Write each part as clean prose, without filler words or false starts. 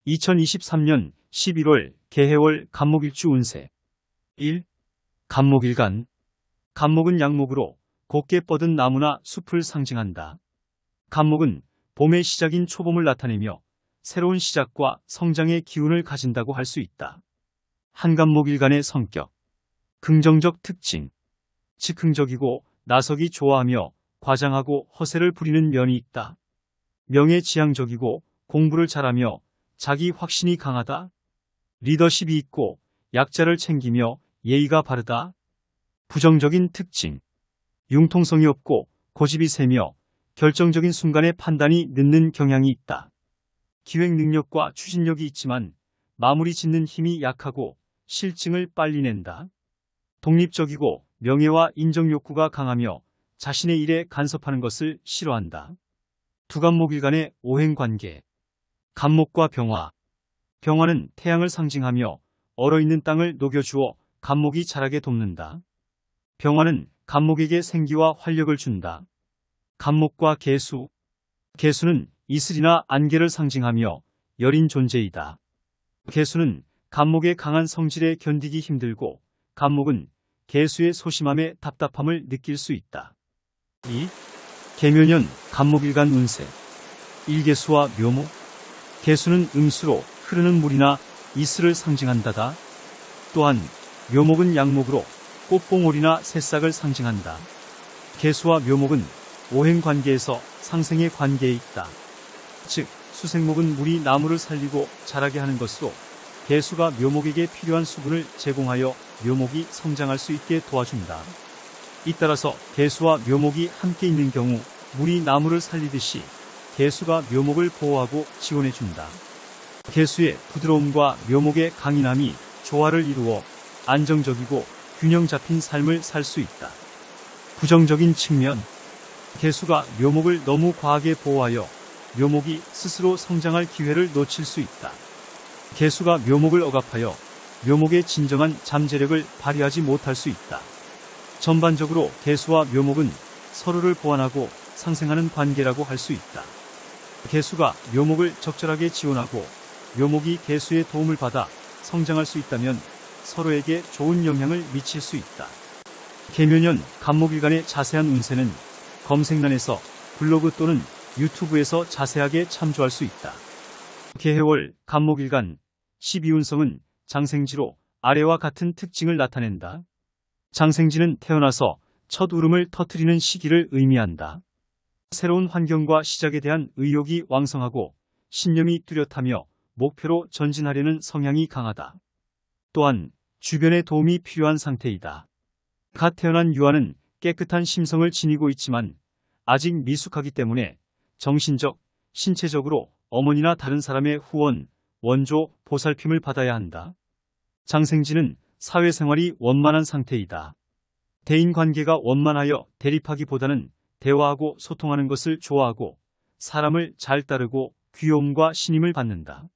2023년 11월 개해월 갑목일주 운세 1. 갑목일간. 갑목은 양목으로 곱게 뻗은 나무나 숲을 상징한다. 갑목은 봄의 시작인 초봄을 나타내며 새로운 시작과 성장의 기운을 가진다고 할 수 있다. 한갑목일간의 성격. 긍정적 특징. 즉흥적이고 나서기 좋아하며 과장하고 허세를 부리는 면이 있다. 명예지향적이고 공부를 잘하며 자기 확신이 강하다. 리더십이 있고 약자를 챙기며 예의가 바르다. 부정적인 특징. 융통성이 없고 고집이 세며 결정적인 순간에 판단이 늦는 경향이 있다. 기획 능력과 추진력이 있지만 마무리 짓는 힘이 약하고 실증을 빨리 낸다. 독립적이고 명예와 인정 욕구가 강하며 자신의 일에 간섭하는 것을 싫어한다. 두갑목일간의 오행관계. 갑목과 병화. 병화는 태양을 상징하며 얼어있는 땅을 녹여주어 갑목이 자라게 돕는다. 병화는 갑목에게 생기와 활력을 준다. 갑목과 개수. 개수는 이슬이나 안개를 상징하며 여린 존재이다. 개수는 갑목의 강한 성질에 견디기 힘들고 갑목은 개수의 소심함에 답답함을 느낄 수 있다. 2. 개묘년 갑목일간 운세. 일개수와 묘목. 개수는 음수로 흐르는 물이나 이슬을 상징한다다. 또한 묘목은 양목으로 꽃봉오리나 새싹을 상징한다. 개수와 묘목은 오행관계에서 상생의 관계에 있다. 즉 수생목은 물이 나무를 살리고 자라게 하는 것으로 개수가 묘목에게 필요한 수분을 제공하여 묘목이 성장할 수 있게 도와준다. 잇따라서 개수와 묘목이 함께 있는 경우 물이 나무를 살리듯이 개수가 묘목을 보호하고 지원해준다. 개수의 부드러움과 묘목의 강인함이 조화를 이루어 안정적이고 균형 잡힌 삶을 살 수 있다. 부정적인 측면. 개수가 묘목을 너무 과하게 보호하여 묘목이 스스로 성장할 기회를 놓칠 수 있다. 개수가 묘목을 억압하여 묘목의 진정한 잠재력을 발휘하지 못할 수 있다. 전반적으로 개수와 묘목은 서로를 보완하고 상생하는 관계라고 할 수 있다. 개수가 묘목을 적절하게 지원하고 묘목이 개수의 도움을 받아 성장할 수 있다면 서로에게 좋은 영향을 미칠 수 있다. 개묘년 갑목일간의 자세한 운세는 검색란에서 블로그 또는 유튜브에서 자세하게 참조할 수 있다. 개해월 갑목일간 12운성은 장생지로 아래와 같은 특징을 나타낸다. 장생지는 태어나서 첫 울음을 터뜨리는 시기를 의미한다. 새로운 환경과 시작에 대한 의욕이 왕성하고 신념이 뚜렷하며 목표로 전진하려는 성향이 강하다. 또한 주변의 도움이 필요한 상태이다. 갓 태어난 유아는 깨끗한 심성을 지니고 있지만 아직 미숙하기 때문에 정신적, 신체적으로 어머니나 다른 사람의 후원, 원조, 보살핌을 받아야 한다. 장생지는 사회생활이 원만한 상태이다. 대인관계가 원만하여 대립하기보다는 대화하고 소통하는 것을 좋아하고 사람을 잘 따르고 귀여움과 신임을 받는다.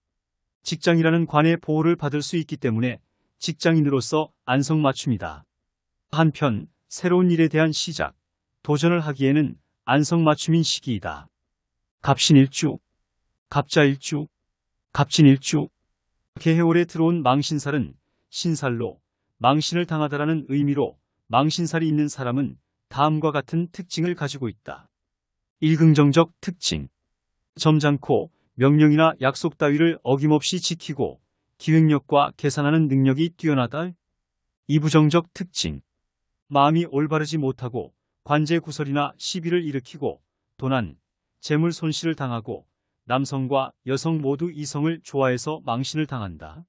직장이라는 관의 보호를 받을 수 있기 때문에 직장인으로서 안성맞춤이다. 한편 새로운 일에 대한 시작, 도전을 하기에는 안성맞춤인 시기이다. 갑신일주, 갑자일주, 갑진일주. 개해월에 들어온 망신살은 신살로 망신을 당하다라는 의미로 망신살이 있는 사람은 다음과 같은 특징을 가지고 있다. 일긍정적 특징. 점잖고 명령이나 약속 따위를 어김없이 지키고 기획력과 계산하는 능력이 뛰어나다. 이부정적 특징. 마음이 올바르지 못하고 관제구설이나 시비를 일으키고 도난, 재물 손실을 당하고 남성과 여성 모두 이성을 좋아해서 망신을 당한다.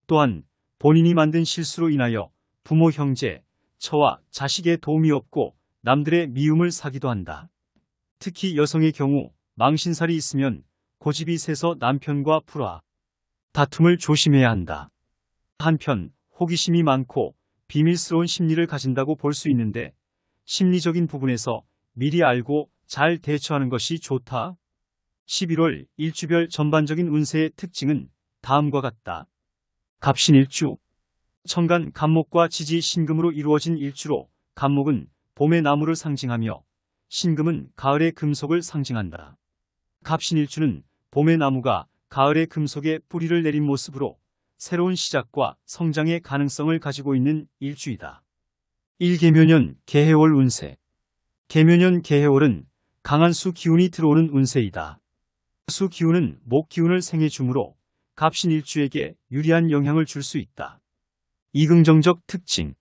또한 본인이 만든 실수로 인하여 부모, 형제, 처와 자식의 도움이 없고 남들의 미움을 사기도 한다. 특히 여성의 경우 망신살이 있으면 고집이 세서 남편과 불화, 다툼을 조심해야 한다. 한편 호기심이 많고 비밀스러운 심리를 가진다고 볼 수 있는데 심리적인 부분에서 미리 알고 잘 대처하는 것이 좋다. 11월 일주별 전반적인 운세의 특징은 다음과 같다. 갑신일주. 천간 갑목과 지지 신금으로 이루어진 일주로 갑목은 봄의 나무를 상징하며 신금은 가을의 금속을 상징한다. 갑신일주는 봄의 나무가 가을의 금속에 뿌리를 내린 모습으로 새로운 시작과 성장의 가능성을 가지고 있는 일주이다. 1개묘년 개해월 운세. 개묘년 개해월은 강한 수 기운이 들어오는 운세이다. 수 기운은 목 기운을 생해 주므로 갑신일주에게 유리한 영향을 줄 수 있다. 이긍정적 특징.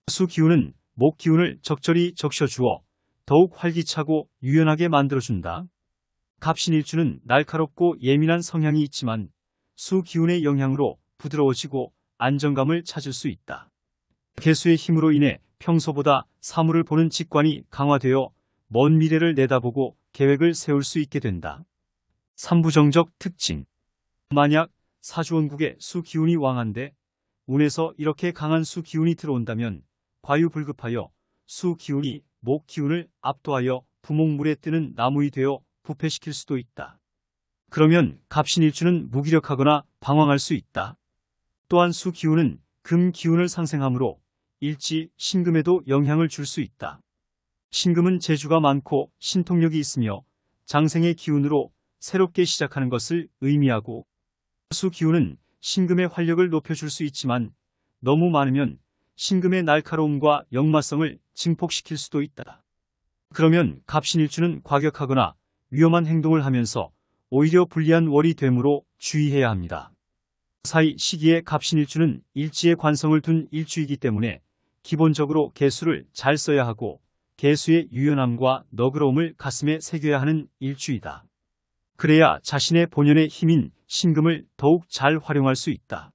수 기운은 목 기운을 적절히 적셔주어 더욱 활기차고 유연하게 만들어준다. 갑신일주는 날카롭고 예민한 성향이 있지만 수 기운의 영향으로 부드러워지고 안정감을 찾을 수 있다. 개수의 힘으로 인해 평소보다 사물을 보는 직관이 강화되어 먼 미래를 내다보고 계획을 세울 수 있게 된다. 삼부정적 특징. 만약 사주원국에 수 기운이 왕한데 운에서 이렇게 강한 수 기운이 들어온다면 과유불급하여 수 기운이 목 기운을 압도하여 부목물에 뜨는 나무이 되어 부패시킬 수도 있다. 그러면 갑신일주는 무기력하거나 방황할 수 있다. 또한 수 기운은 금 기운을 상생하므로 일지, 신금에도 영향을 줄 수 있다. 신금은 재주가 많고 신통력이 있으며 장생의 기운으로 새롭게 시작하는 것을 의미하고 수 기운은 신금의 활력을 높여줄 수 있지만 너무 많으면 신금의 날카로움과 역마성을 증폭시킬 수도 있다. 그러면 갑신일주는 과격하거나 위험한 행동을 하면서 오히려 불리한 월이 되므로 주의해야 합니다. 사이 시기에 갑신일주는 일지에 관성을 둔 일주이기 때문에 기본적으로 개수를 잘 써야 하고 개수의 유연함과 너그러움을 가슴에 새겨야 하는 일주이다. 그래야 자신의 본연의 힘인 신금을 더욱 잘 활용할 수 있다.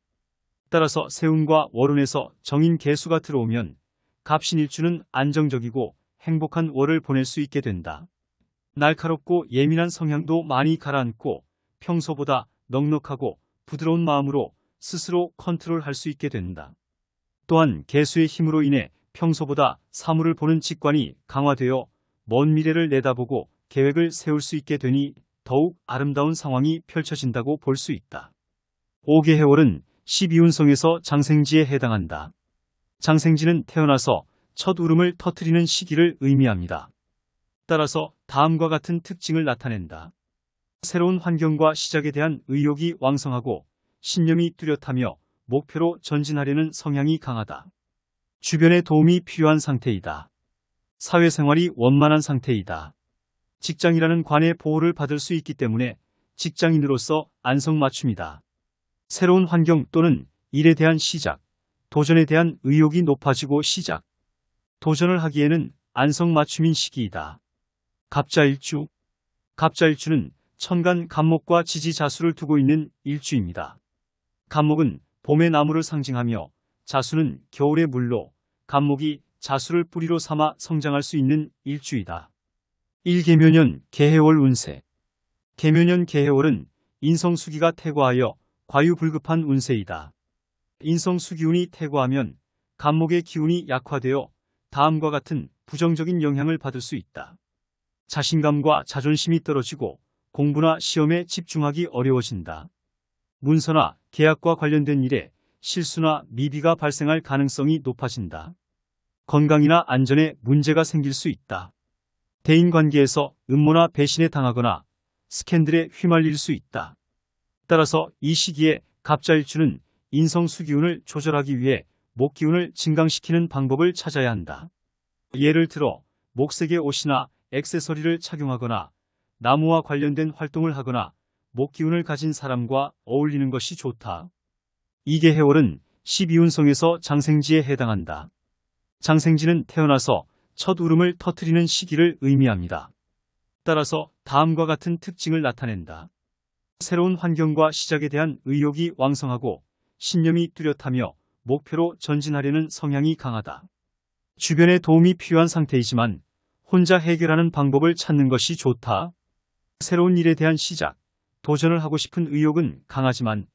따라서 세운과 월운에서 정인 개수가 들어오면 갑신일주는 안정적이고 행복한 월을 보낼 수 있게 된다. 날카롭고 예민한 성향도 많이 가라앉고 평소보다 넉넉하고 부드러운 마음으로 스스로 컨트롤할 수 있게 된다. 또한 개수의 힘으로 인해 평소보다 사물을 보는 직관이 강화되어 먼 미래를 내다보고 계획을 세울 수 있게 되니 더욱 아름다운 상황이 펼쳐진다고 볼 수 있다. 5개해월은 12운성에서 장생지에 해당한다. 장생지는 태어나서 첫 울음을 터뜨리는 시기를 의미합니다. 따라서 다음과 같은 특징을 나타낸다. 새로운 환경과 시작에 대한 의욕이 왕성하고 신념이 뚜렷하며 목표로 전진하려는 성향이 강하다. 주변의 도움이 필요한 상태이다. 사회생활이 원만한 상태이다. 직장이라는 관의 보호를 받을 수 있기 때문에 직장인으로서 안성맞춤이다. 새로운 환경 또는 일에 대한 시작, 도전에 대한 의욕이 높아지고 시작, 도전을 하기에는 안성맞춤인 시기이다. 갑자일주. 갑자일주는 천간 갑목과 지지자수를 두고 있는 일주입니다. 갑목은 봄의 나무를 상징하며 자수는 겨울의 물로, 갑목이 자수를 뿌리로 삼아 성장할 수 있는 일주이다. 1개묘년 개해월 운세. 개묘년 개해월은 인성수기가 퇴과하여 과유불급한 운세이다. 인성수기운이 퇴과하면 갑목의 기운이 약화되어 다음과 같은 부정적인 영향을 받을 수 있다. 자신감과 자존심이 떨어지고 공부나 시험에 집중하기 어려워진다. 문서나 계약과 관련된 일에 실수나 미비가 발생할 가능성이 높아진다. 건강이나 안전에 문제가 생길 수 있다. 대인관계에서 음모나 배신에 당하거나 스캔들에 휘말릴 수 있다. 따라서 이 시기에 갑자일주는 인성수기운을 조절하기 위해 목기운을 증강시키는 방법을 찾아야 한다. 예를 들어 목색의 옷이나 액세서리를 착용하거나 나무와 관련된 활동을 하거나 목기운을 가진 사람과 어울리는 것이 좋다. 2개해월은 12운성에서 장생지에 해당한다. 장생지는 태어나서 첫 울음을 터뜨리는 시기를 의미합니다. 따라서 다음과 같은 특징을 나타낸다. 새로운 환경과 시작에 대한 의욕이 왕성하고 신념이 뚜렷하며 목표로 전진하려는 성향이 강하다. 주변의 도움이 필요한 상태이지만 혼자 해결하는 방법을 찾는 것이 좋다. 새로운 일에 대한 시작, 도전을 하고 싶은 의욕은 강하지만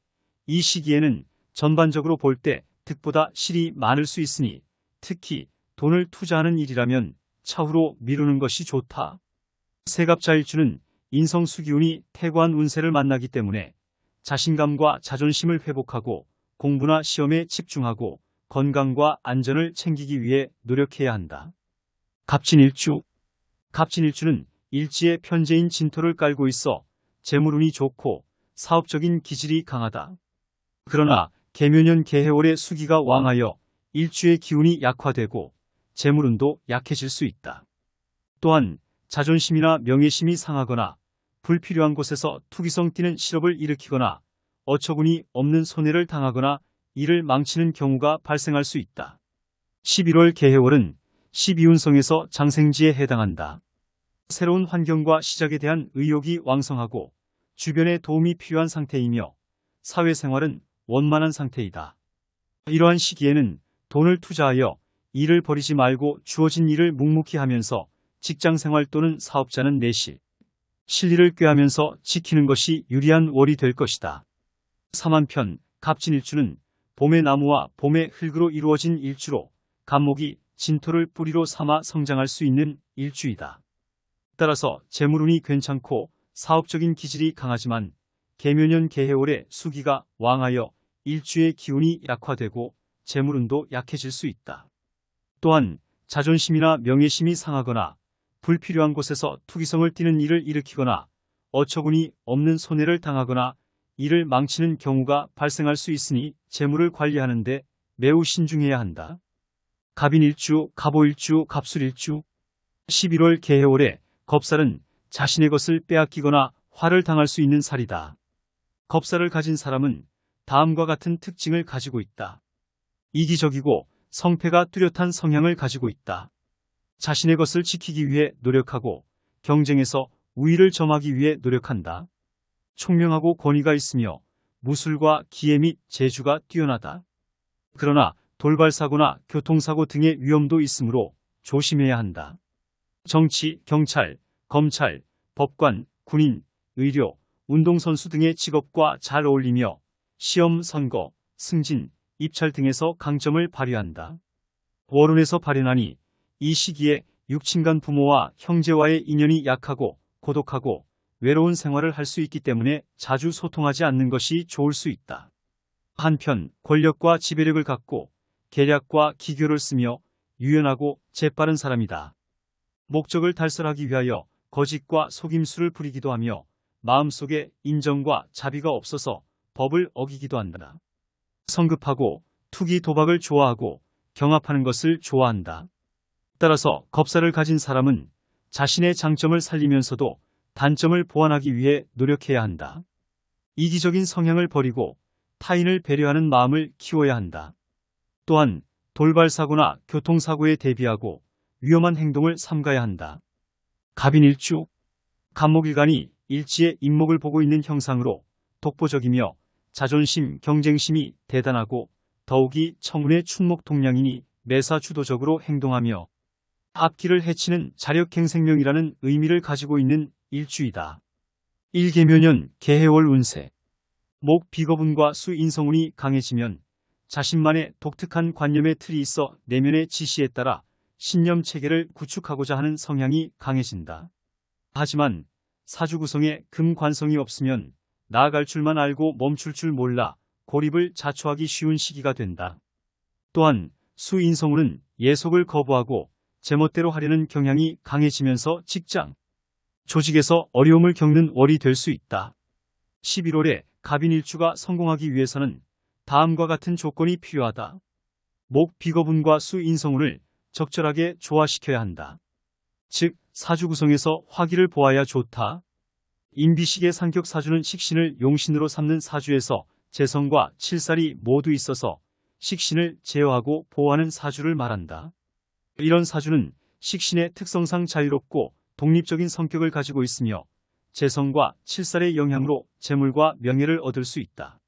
이 시기에는 전반적으로 볼 때 득보다 실이 많을 수 있으니 특히 돈을 투자하는 일이라면 차후로 미루는 것이 좋다. 세갑자일주는 인성수기운이 퇴과한 운세를 만나기 때문에 자신감과 자존심을 회복하고 공부나 시험에 집중하고 건강과 안전을 챙기기 위해 노력해야 한다. 갑진일주. 갑진일주는 일지에 편재인 진토를 깔고 있어 재물운이 좋고 사업적인 기질이 강하다. 그러나 계묘년 계해월의 수기가 왕하여 일주의 기운이 약화되고 재물운도 약해질 수 있다. 또한 자존심이나 명예심이 상하거나 불필요한 곳에서 투기성 띠는 실업을 일으키거나 어처구니 없는 손해를 당하거나 일을 망치는 경우가 발생할 수 있다. 11월 계해월은 12운성에서 장생지에 해당한다. 새로운 환경과 시작에 대한 의욕이 왕성하고 주변에 도움이 필요한 상태이며 사회생활은 원만한 상태이다. 이러한 시기에는 돈을 투자하여 일을 버리지 말고 주어진 일을 묵묵히 하면서 직장생활 또는 사업자는 내실, 실리를 꾀하면서 지키는 것이 유리한 월이 될 것이다. 3 한편 갑진일주는 봄의 나무와 봄의 흙으로 이루어진 일주로 갑목이 진토를 뿌리로 삼아 성장할 수 있는 일주이다. 따라서 재물운이 괜찮고 사업적인 기질이 강하지만 계묘년 계해월의 수기가 왕하여 일주의 기운이 약화되고 재물운도 약해질 수 있다. 또한 자존심이나 명예심이 상하거나 불필요한 곳에서 투기성을 띠는 일을 일으키거나 어처구니 없는 손해를 당하거나 일을 망치는 경우가 발생할 수 있으니 재물을 관리하는 데 매우 신중해야 한다. 갑인일주, 갑오일주, 갑술일주 11월 계해월에 겁살은 자신의 것을 빼앗기거나 화를 당할 수 있는 살이다. 겁살을 가진 사람은 다음과 같은 특징을 가지고 있다. 이기적이고 성패가 뚜렷한 성향을 가지고 있다. 자신의 것을 지키기 위해 노력하고 경쟁에서 우위를 점하기 위해 노력한다. 총명하고 권위가 있으며 무술과 기예 및 재주가 뛰어나다. 그러나 돌발사고나 교통사고 등의 위험도 있으므로 조심해야 한다. 정치, 경찰, 검찰, 법관, 군인, 의료, 운동선수 등의 직업과 잘 어울리며 시험, 선거, 승진, 입찰 등에서 강점을 발휘한다. 월운에서 발현하니 이 시기에 육친간 부모와 형제와의 인연이 약하고 고독하고 외로운 생활을 할 수 있기 때문에 자주 소통하지 않는 것이 좋을 수 있다. 한편 권력과 지배력을 갖고 계략과 기교를 쓰며 유연하고 재빠른 사람이다. 목적을 달성하기 위하여 거짓과 속임수를 부리기도 하며 마음속에 인정과 자비가 없어서 법을 어기기도 한다. 성급하고 투기 도박을 좋아하고 경합하는 것을 좋아한다. 따라서 겁살을 가진 사람은 자신의 장점을 살리면서도 단점을 보완하기 위해 노력해야 한다. 이기적인 성향을 버리고 타인을 배려하는 마음을 키워야 한다. 또한 돌발사고나 교통사고에 대비하고 위험한 행동을 삼가야 한다. 갑인일주, 갑목일간이 일지의 인목을 보고 있는 형상으로 독보적이며 자존심, 경쟁심이 대단하고 더욱이 청운의 춘목동량이니 매사주도적으로 행동하며 앞길을 해치는 자력갱생명이라는 의미를 가지고 있는 일주이다. 일계묘년 계해월 운세. 목 비거분과 수 인성운이 강해지면 자신만의 독특한 관념의 틀이 있어 내면의 지시에 따라 신념 체계를 구축하고자 하는 성향이 강해진다. 하지만 사주 구성에 금 관성이 없으면 나아갈 줄만 알고 멈출 줄 몰라 고립을 자초하기 쉬운 시기가 된다. 또한 수 인성운은 예속을 거부하고 제멋대로 하려는 경향이 강해지면서 직장, 조직에서 어려움을 겪는 월이 될 수 있다. 11월에 갑인일주가 성공하기 위해서는 다음과 같은 조건이 필요하다. 목 비거분과 수 인성운을 적절하게 조화시켜야 한다. 즉 사주 구성에서 화기를 보아야 좋다. 인비식의 상격 사주는 식신을 용신으로 삼는 사주에서 재성과 칠살이 모두 있어서 식신을 제어하고 보호하는 사주를 말한다. 이런 사주는 식신의 특성상 자유롭고 독립적인 성격을 가지고 있으며 재성과 칠살의 영향으로 재물과 명예를 얻을 수 있다.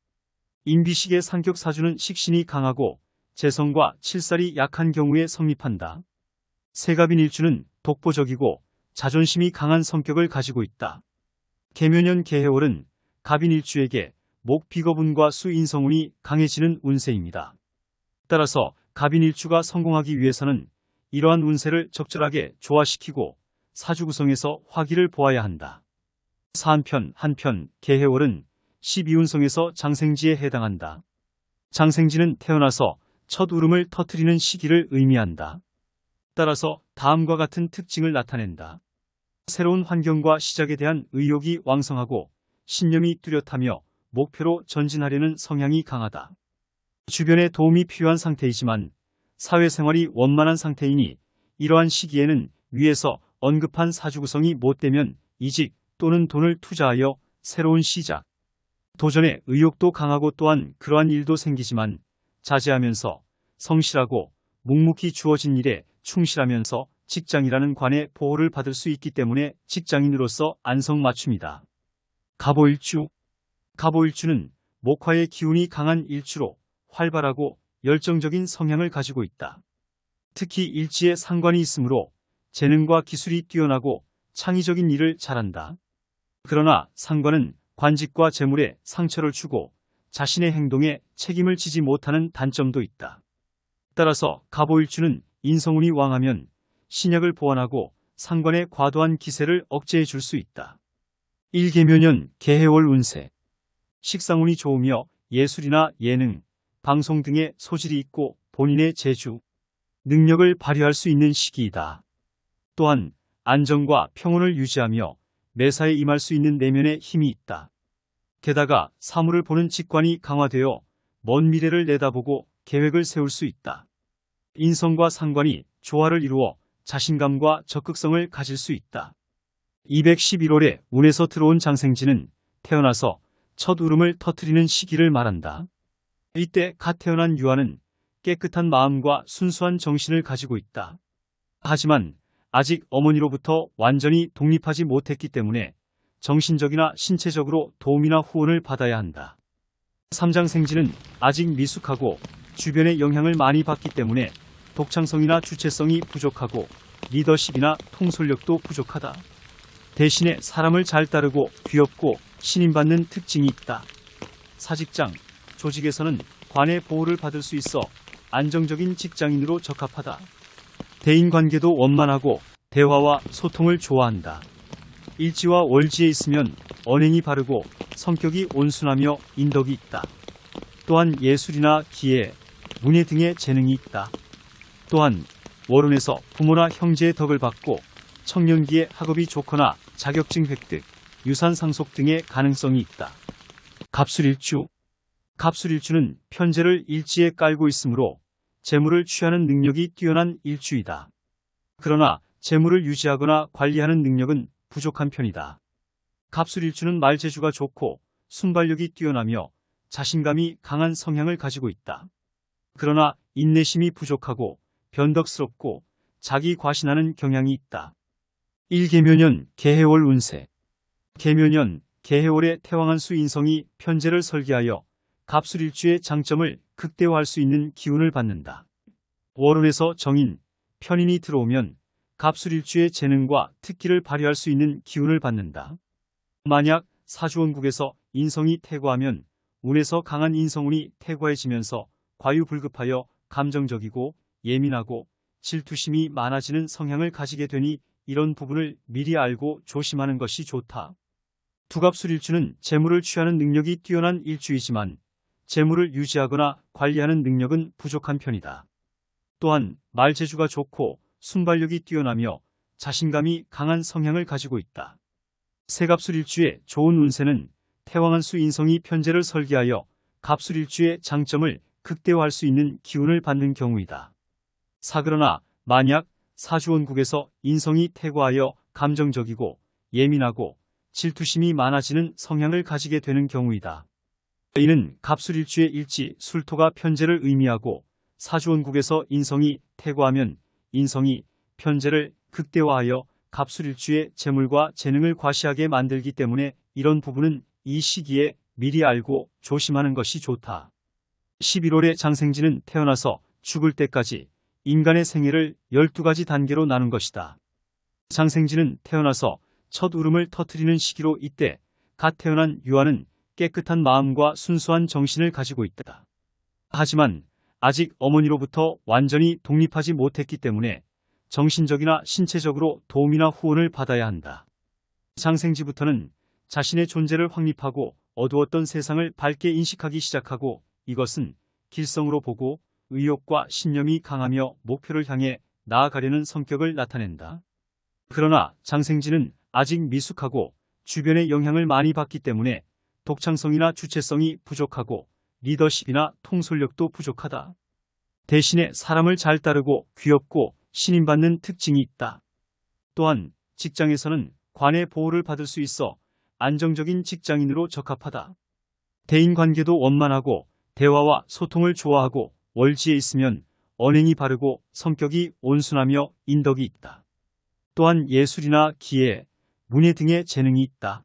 인비식의 상격 사주는 식신이 강하고 재성과 칠살이 약한 경우에 성립한다. 세갑인일주는 독보적이고 자존심이 강한 성격을 가지고 있다. 계묘년 계해월은 갑인일주에게 목 비거분과 수 인성운이 강해지는 운세입니다. 따라서 갑인일주가 성공하기 위해서는 이러한 운세를 적절하게 조화시키고 사주 구성에서 화기를 보아야 한다. 한편 계해월은 12운성에서 장생지에 해당한다. 장생지는 태어나서 첫 울음을 터뜨리는 시기를 의미한다. 따라서 다음과 같은 특징을 나타낸다. 새로운 환경과 시작에 대한 의욕이 왕성하고 신념이 뚜렷하며 목표로 전진하려는 성향이 강하다. 주변의 도움이 필요한 상태이지만 사회생활이 원만한 상태이니 이러한 시기에는 위에서 언급한 사주구성이 못되면 이직 또는 돈을 투자하여 새로운 시작, 도전의 의욕도 강하고 또한 그러한 일도 생기지만 자제하면서 성실하고 묵묵히 주어진 일에 충실하면서 직장이라는 관의 보호를 받을 수 있기 때문에 직장인으로서 안성맞춤이다. 갑오일주. 갑오일주는 목화의 기운이 강한 일주로 활발하고 열정적인 성향을 가지고 있다. 특히 일지에 상관이 있으므로 재능과 기술이 뛰어나고 창의적인 일을 잘한다. 그러나 상관은 관직과 재물에 상처를 주고 자신의 행동에 책임을 지지 못하는 단점도 있다. 따라서 갑오일주는 인성운이 왕하면 신약을 보완하고 상관의 과도한 기세를 억제해 줄 수 있다. 일개묘년 개해월 운세. 식상운이 좋으며 예술이나 예능, 방송 등의 소질이 있고 본인의 재주, 능력을 발휘할 수 있는 시기이다. 또한 안정과 평온을 유지하며 매사에 임할 수 있는 내면의 힘이 있다. 게다가 사물을 보는 직관이 강화되어 먼 미래를 내다보고 계획을 세울 수 있다. 인성과 상관이 조화를 이루어 자신감과 적극성을 가질 수 있다. 211월에 운에서 들어온 장생지는 태어나서 첫 울음을 터뜨리는 시기를 말한다. 이때 갓 태어난 유아는 깨끗한 마음과 순수한 정신을 가지고 있다. 하지만 아직 어머니로부터 완전히 독립하지 못했기 때문에 정신적이나 신체적으로 도움이나 후원을 받아야 한다. 삼장생지는 아직 미숙하고 주변의 영향을 많이 받기 때문에 독창성이나 주체성이 부족하고 리더십이나 통솔력도 부족하다. 대신에 사람을 잘 따르고 귀엽고 신임받는 특징이 있다. 사직장, 조직에서는 관의 보호를 받을 수 있어 안정적인 직장인으로 적합하다. 대인관계도 원만하고 대화와 소통을 좋아한다. 일지와 월지에 있으면 언행이 바르고 성격이 온순하며 인덕이 있다. 또한 예술이나 기회, 문예 등의 재능이 있다. 또한 월운에서 부모나 형제의 덕을 받고 청년기에 학업이 좋거나 자격증 획득, 유산 상속 등의 가능성이 있다. 갑술일주. 갑술일주는 편재를 일지에 깔고 있으므로 재물을 취하는 능력이 뛰어난 일주이다. 그러나 재물을 유지하거나 관리하는 능력은 부족한 편이다. 갑술일주는 말재주가 좋고 순발력이 뛰어나며 자신감이 강한 성향을 가지고 있다. 그러나 인내심이 부족하고 변덕스럽고 자기 과신하는 경향이 있다. 일개묘년 개해월 운세. 개묘년 개해월에 태왕한 수 인성이 편재를 설계하여 갑술일주의 장점을 극대화할 수 있는 기운을 받는다. 월운에서 정인, 편인이 들어오면 갑술일주의 재능과 특기를 발휘할 수 있는 기운을 받는다. 만약 사주원국에서 인성이 퇴과하면 운에서 강한 인성운이 퇴과해지면서 과유불급하여 감정적이고 예민하고 질투심이 많아지는 성향을 가지게 되니 이런 부분을 미리 알고 조심하는 것이 좋다. 두갑술일주는 재물을 취하는 능력이 뛰어난 일주이지만 재물을 유지하거나 관리하는 능력은 부족한 편이다. 또한 말재주가 좋고 순발력이 뛰어나며 자신감이 강한 성향을 가지고 있다. 세갑술일주의 좋은 운세는 태왕한 수 인성이 편재를 설계하여 갑술일주의 장점을 극대화할 수 있는 기운을 받는 경우이다. 그러나 만약 사주원국에서 인성이 퇴과하여 감정적이고 예민하고 질투심이 많아지는 성향을 가지게 되는 경우이다. 이는 갑술일주의 일지, 술토가 편재를 의미하고 사주원국에서 인성이 퇴과하면 인성이 편재를 극대화하여 갑술일주의 재물과 재능을 과시하게 만들기 때문에 이런 부분은 이 시기에 미리 알고 조심하는 것이 좋다. 11월에 장생지는 태어나서 죽을 때까지 인간의 생애를 12가지 단계로 나눈 것이다. 장생지는 태어나서 첫 울음을 터뜨리는 시기로 이때 갓 태어난 유아는 깨끗한 마음과 순수한 정신을 가지고 있다. 하지만 아직 어머니로부터 완전히 독립하지 못했기 때문에 정신적이나 신체적으로 도움이나 후원을 받아야 한다. 장생지부터는 자신의 존재를 확립하고 어두웠던 세상을 밝게 인식하기 시작하고 이것은 길성으로 보고 의욕과 신념이 강하며 목표를 향해 나아가려는 성격을 나타낸다. 그러나 장생지는 아직 미숙하고 주변의 영향을 많이 받기 때문에 독창성이나 주체성이 부족하고 리더십이나 통솔력도 부족하다. 대신에 사람을 잘 따르고 귀엽고 신임받는 특징이 있다. 또한 직장에서는 관의 보호를 받을 수 있어 안정적인 직장인으로 적합하다. 대인관계도 원만하고 대화와 소통을 좋아하고 월지에 있으면 언행이 바르고 성격이 온순하며 인덕이 있다. 또한 예술이나 기회, 문예 등의 재능이 있다.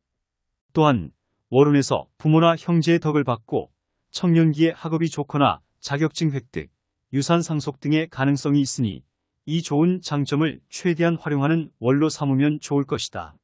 또한 월운에서 부모나 형제의 덕을 받고 청년기에 학업이 좋거나 자격증 획득, 유산 상속 등의 가능성이 있으니 이 좋은 장점을 최대한 활용하는 월로 삼으면 좋을 것이다.